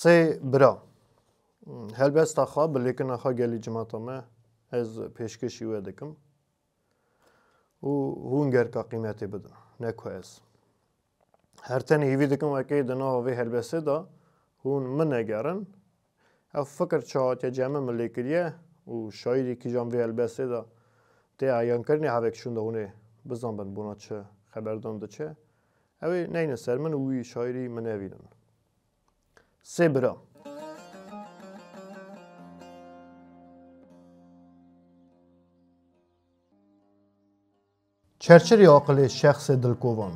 سه برا هلبست خواب لیکن آخا گلی جماعتامه از پیشکشی و دکم و هونگر کا قیمتی بدن نکو از هر تنی هیوی دکم اکی دنا وی هلبسته دا هون من نگرن او فکر چاهات یا جمع ملیکریه و شایری کی جام وی هلبسته دا تی آیان کرنی هاوکشون دا هونه بزن بند بونا چه خبردان دا چه اوی نین سر من وی شایری من اویدن سه برا چرچری عقل شخص دلکوان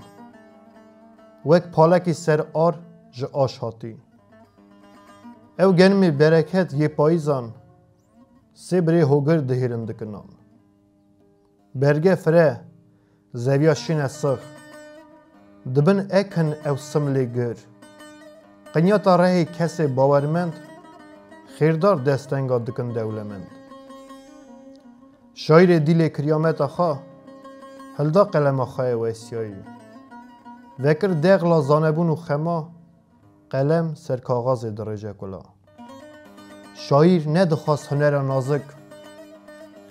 وک پالکی سر آر ج آشاتی او گنمی برکت یه پاییزان سه بری هوگر دهیرند کنان برگه فره زویا شین سخ دبن اکن او سملی گر قنیاتا رهی کسی باورمند خیردار دستنگا دکن دولمند شایر دیل کریامت آخا هلدا قلم آخای ویسیایی وکر دغلا زانبون و خما قلم سر کاغاز درجه کلا شایر ندخواست هنر نازک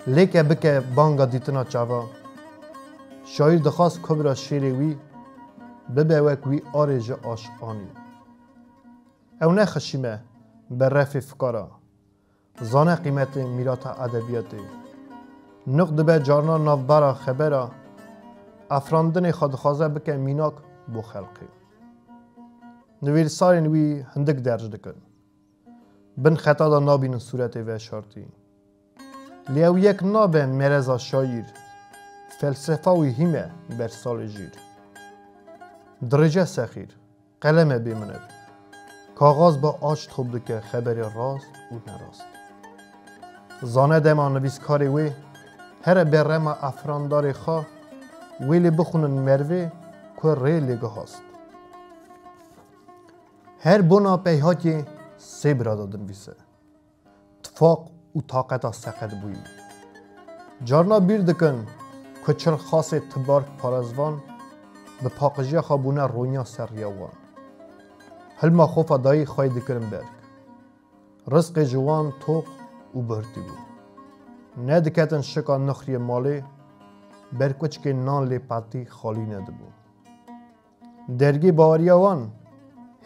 لیکه بکه بانگا دیتنا چاوا شایر دخواست کبرا شیری وی ببه وک وی آرج آش آنی او نخشیمه بر رفی فکارا زانه قیمت میرات ادبیاتی نقد به جارنا نافبارا خبرا افراندن خودخوازه بکه میناک بو خلقی نویرسارین وی هندک درج دکن بن خطا دا نابین صورت و شارتی لیو یک نابه مرزا شایر فلسفه وی همه بر سال جیر درجه سخیر قلم بیمند کاغاز با آج توب دکه خبر راست و نراست زانه دما نویسکاری وی هر برما افرانداری خواه ویلی بخونن مروی که ری لیگه هاست هر بنا پیهاتی سه برا دادن بیسه تفاق و طاقت سقط بویی جارنا بیر دکن که چل خاص تبارک پارزوان به پاقجی خوابونه رونیا سر یوان هلما خوفا دایی خواهی دکرم برک رزق جوان توق و برتی بود ندکتن شکا نخری مالی برکوچ که نان لی پاتی خالی ندبو درگی باوریاوان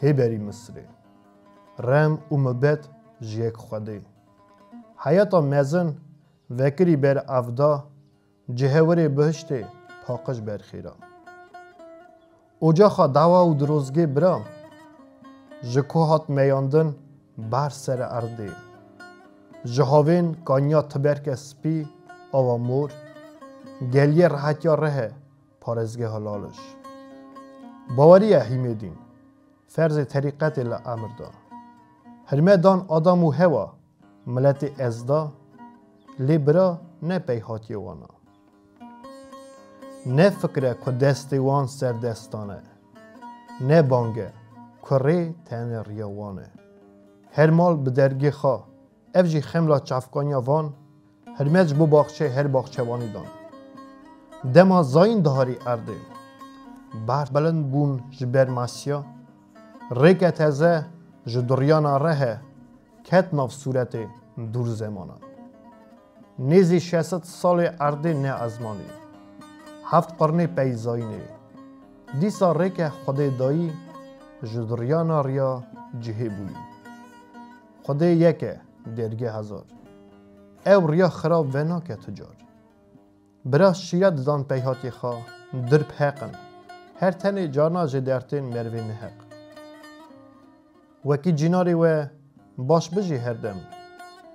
هی بری مصری رم و مبت جیک خوده حیاتا مزن وکری بر افدا جهوری بهشتی پاقش بر خیرا اوجا خوا دوا و دروزگی برام جکوهات میاندن بر سر ارده جهاوین کانیا تبرک سپی آوا مور گلیه راحتیا ره پارزگه حلالش باوریه هیمیدین فرض طریقت لامر دا هرمدان آدم و هوا ملت ازدا لیبرا نه پیهاتی وانا نه فکره که دستی وان سر دستانه نه بانگه که ری تن ریوانه هر مال به درگی خواه افجی خملا چفکانیا وان هرمج بو باخچه هر باخچه وانی دان دما زاین دهاری ارده بر بلند بون جبر ماسیا ریکه تزه جدریانا ره کت ناف صورت دور زمانا نیزی 600 سال ارده نه ازمانی 7 قرن پیزاینه دیسا ریکه خود دایی جدریانا ریا جهه بوی خود یکه درگه هزار او ریا خراب و ناکه تجار برا شیرد دان پیهاتی خواه درب حقن هر تنی جانا جدرتین مروی نحق وکی جناری و باش بجی هردم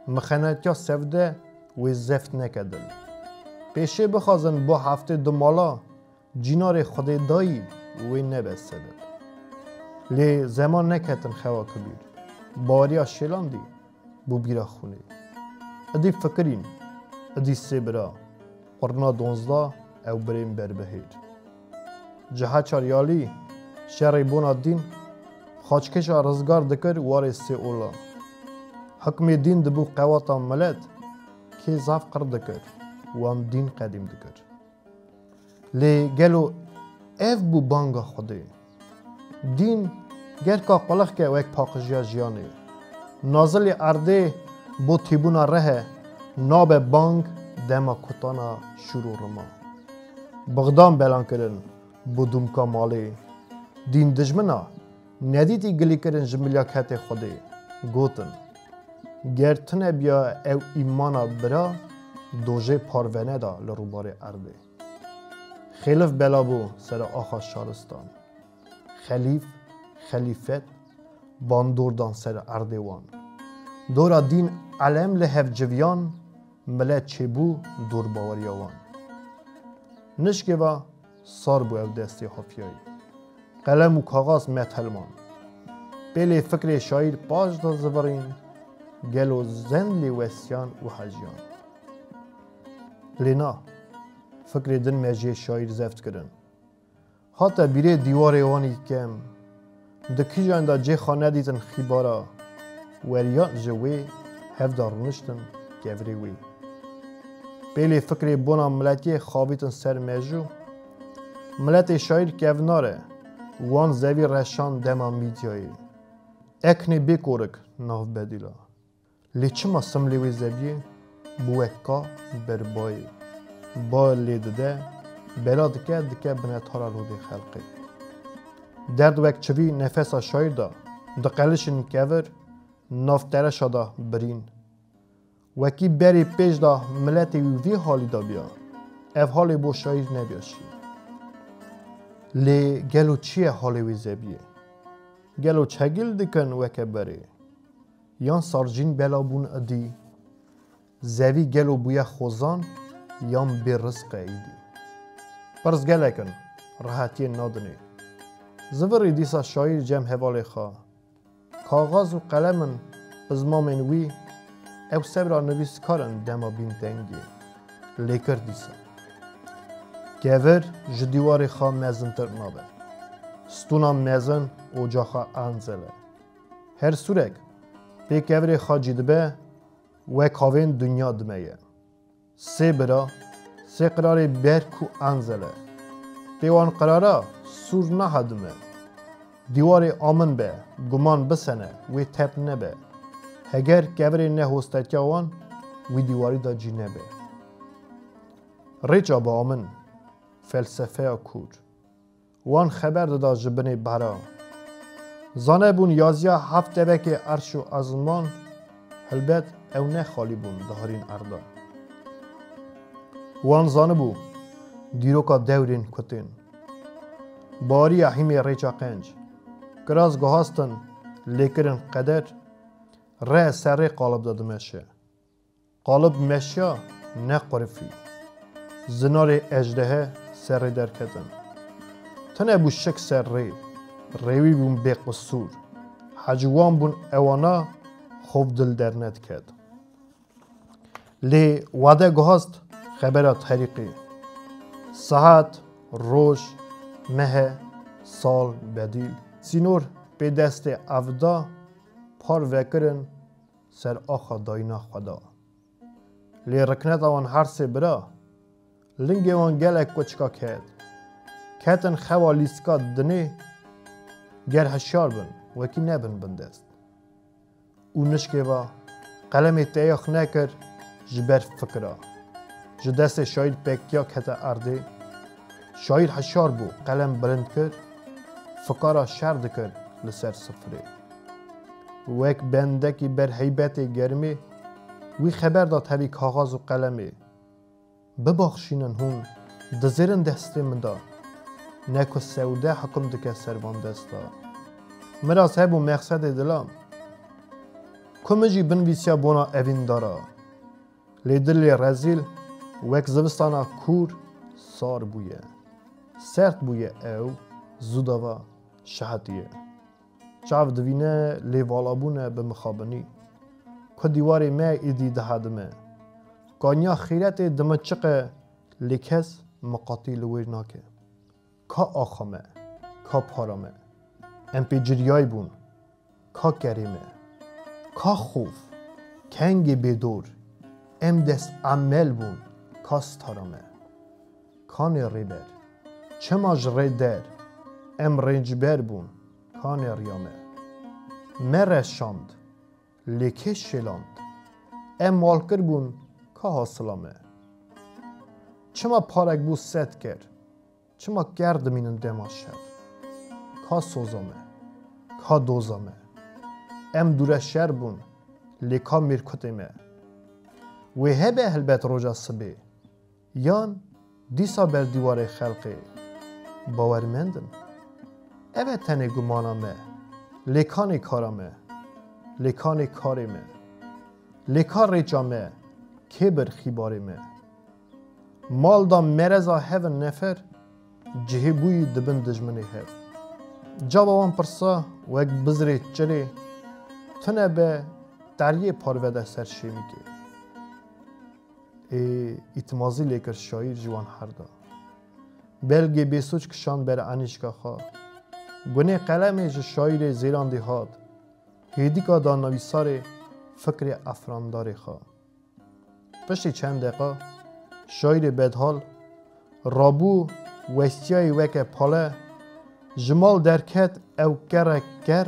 مخناتیا سفده و زفت نکدل پیشه بخوازن با هفته دو مالا جناری خود دایی و نبسده لی زمان نکتن خوا کبیر باریا شیلاندی بو بیرا خونه ادی فکرین ادی سبرا قرنا 12 او بریم بربهیر جهت چاریالی شری بونا دین خاچکش رزگار دکر واری سی اولا حکم دین دبو قواتا ملت که زاف قر دکر وام دین قدیم دکر لی گلو اف بو بانگا خوده دین گر که قلق که وک پاقجیا جیانه نازل ارده بو تیبونا ره ناب بانگ دما کتانا شروع رما بغدام بلان کرن بو دومکا مالی دین دجمنا ندیتی گلی کرن جملیاکت خوده گوتن گر تنه بیا او ایمانا برا دوژه پارونه دا لروبار ارده خلیف بلا بو سر آخا شارستان خلیفت باندوردان سر ارده وان دورا دین علم لحف جویان ملت چه بو دور باوریا وان نشکه و سار بو او دستی حافیایی قلم و کاغاز متلمان بله فکر شایر باج دا زورین گلو زند لی وسیان و حجیان لینا فکر دن مجیه شایر زفت کرن حتی بیره دیوار وانی کم دکی جان دا جه خانه دیتن خیبارا وریان جوی هفدار نشتن گوری وی بله فکر بونا ملتی خوابیتن سر مجو ملت شایر گوناره وان زوی رشان دما میدیایی اکنی بکورک ناف بدیلا لیچما سملیوی زبیه بوکا بربایی با لیده بلا دکه بنتارا رو دی خلقی درد وک چوی نفسا شایر دا دقلشن کور نافترشا دا برین وکی بری پیش دا ملتی وی حالی دا بیا اف حالی بو شایر نبیاشی لی گلو چیه حالی وی زبیه گلو چگل دکن وکه بری یان سارجین بلا بون ادی زوی گلو بویا خوزان یان بی رزق ایدی پرز گلکن راحتی نادنی زوری دیسا شایر جم حوالی خواه کاغاز و قلمن ازمامن وی او سبرا نویس کارن دما بین دنگی لیکر دیسا گور جدیواری خواه مزن تر نابه ستونا مزن اوجاخا انزله هر سورک به گوری خواه جیدبه و کاوین دنیا دمیه سه برا سه قرار برکو انزله دیوان قرارا سور نهدمه دیوار آمن به گمان بسنه و تپ نبه هگر گوری نه هستتیا وان و دیواری دا جی نبه ریچا با آمن فلسفه کور وان خبر دا جبنی برا زانه بون یازیا هفت دبک عرش و ازمان هلبت او نه خالی بون دهارین اردا وان زانه بو دیروکا دورین کتین باری احیمی ریچا قنج گراز گهاستن لیکرن قدر ره سری قالب داده مشه قالب مشه نه قرفی زنار اجده سری در کتن تنه بو شک سر ریوی بون بی قصور حجوان بون اوانا خوب دل در ند کد لی واده گهاست خبرات طریقی ساعت روش مه سال بدیل سینور به دست افدا پار وکرن سر آخا داینا خدا لی رکنت آن هر سه برا لنگ وان گلک کچکا کد کتن خوالیسکا دنه گر هشار بن وکی نبن بندست او نشکه و قلم تیاخ نکر جبر فکرا جدست شاید پکیا کتا ارده شاید هشار بو قلم بلند کر فکارا شرد کر لسر سفره وک بنده کی بر حیبت گرمی وی خبر داد همی کاغاز و قلمه ببخشینن هون دزیرن دسته من دا نکو سوده حکم دکه سروان دستا مراز هبو مقصد دلام کمجی بنویسیا بونا اوین دارا لیدلی رزیل وک زوستانا کور سار بویه سرد بویه او زوداوا شهدیه چاو دوینه لیوالابونه بمخابنی که دیواری ما ایدی دهدمه کانیا خیرت دمچقه لیکس مقاطی لویر ناکه که آخامه که پارامه ام پی جریای بون که گریمه که خوف کنگ بیدور ام دست عمل بون که ستارامه کان ریبر چما جری در ام رنجبر بون کانی ریامه مرشاند لیکه شلاند ام مالکر بون که حاصلامه چما پارک بو ست کرد چما گردمینن دما شد که سوزامه که دوزامه ام دوره شهر بون لیکا میرکتیمه و هبه هلبت روژا سبی یان دیسا بر دیوار خلقی باورمندن اوه تنه گمانامه لیکانی کارامه لیکانی کاریمه لیکار ریچامه کبر خیباریمه مال دا مرزا هفن نفر جهی بوی دبن دجمنی هف جوابان پرسا و اک بزری چلی تنه به دریه پاروده سرشیمی که اتمازی لیکر شایر جوان هردا بلگی بیسوچ کشان بر انیشگاه خواه گونه قلمه جو شایر زیران دیهاد هیدیکا دا نویسار فکر افرانداری خواه پشتی چند دقیقه شایر بدحال رابو وستیای وکه پاله جمال درکت او گره گر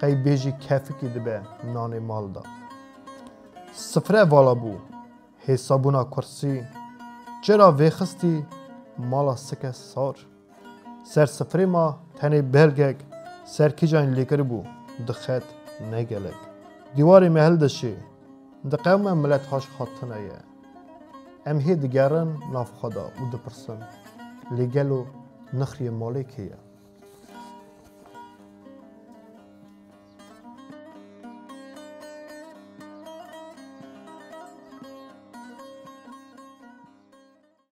قی بیجی کفی که دبه نان مال دا سفره والا بو حسابونا کرسی چرا ویخستی مالا سکه سار سر سفره ما تنه بلگک سر کی جان لیکر بو دخت نگلک دیواری محل دشی دقیقا ملت هاش خاطنه یه ام هی دگرن ناف خدا او دپرسن لگلو نخری مالی که